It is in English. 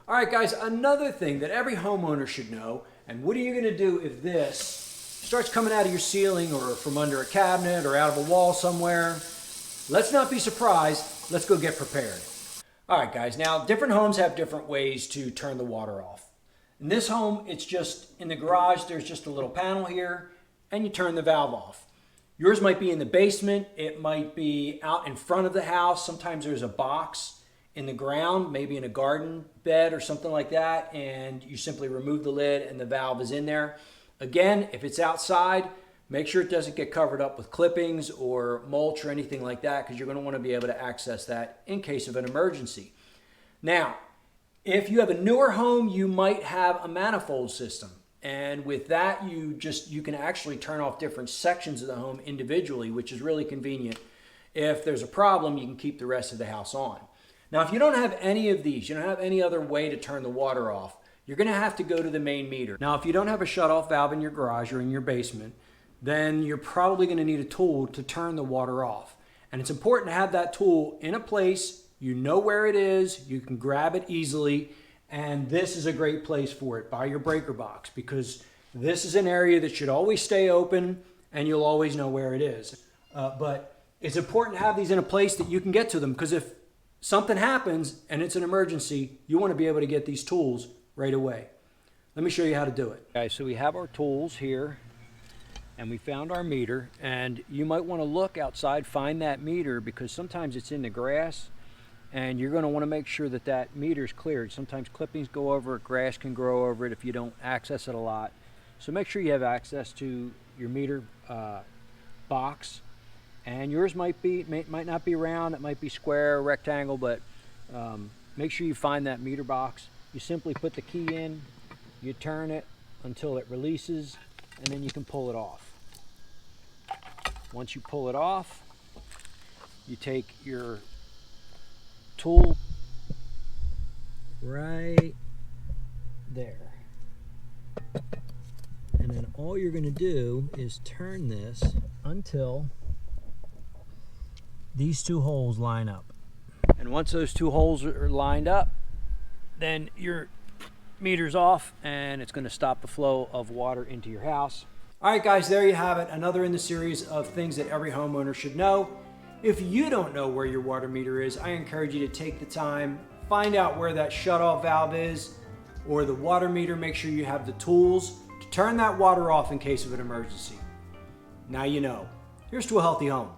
All right, guys, another thing that every homeowner should know, and what are you going to do if this starts coming out of your ceiling or from under a cabinet or out of a wall somewhere? Let's not be surprised. Let's go get prepared. All right, guys, now different homes have different ways to turn the water off. In this home, it's just in the garage, there's just a little panel here, and you turn the valve off. Yours might be in the basement, it might be out in front of the house. Sometimes there's a box in the ground, maybe in a garden bed or something like that, and you simply remove the lid and the valve is in there. Again, if it's outside, make sure it doesn't get covered up with clippings or mulch or anything like that, because you're going to want to be able to access that in case of an emergency. Now, if you have a newer home, you might have a manifold system. And with that, you can actually turn off different sections of the home individually, which is really convenient. If there's a problem, you can keep the rest of the house on. Now, if you don't have any of these, you don't have any other way to turn the water off, you're going to have to go to the main meter. Now, if you don't have a shutoff valve in your garage or in your basement, then you're probably going to need a tool to turn the water off. And it's important to have that tool in a place, you know where it is, you can grab it easily, and this is a great place for it, by your breaker box, because this is an area that should always stay open and you'll always know where it is. But it's important to have these in a place that you can get to them, because if something happens and it's an emergency, you want to be able to get these tools right away. Let me show you how to do it. Okay, so we have our tools here and we found our meter, and you might want to look outside, find that meter, because sometimes it's in the grass and you're going to want to make sure that that meter is cleared. Sometimes clippings go over it, grass can grow over it if you don't access it a lot. So make sure you have access to your meter box. And yours might not be round, it might be square, rectangle, but make sure you find that meter box. You simply put the key in, you turn it until it releases, and then you can pull it off. Once you pull it off, you take your tool right there. And then all you're going to do is turn this until these two holes line up. And once those two holes are lined up, then your meter's off and it's going to stop the flow of water into your house. All right, guys, there you have it. Another in the series of things that every homeowner should know. If you don't know where your water meter is, I encourage you to take the time, find out where that shutoff valve is or the water meter. Make sure you have the tools to turn that water off in case of an emergency. Now you know. Here's to a healthy home.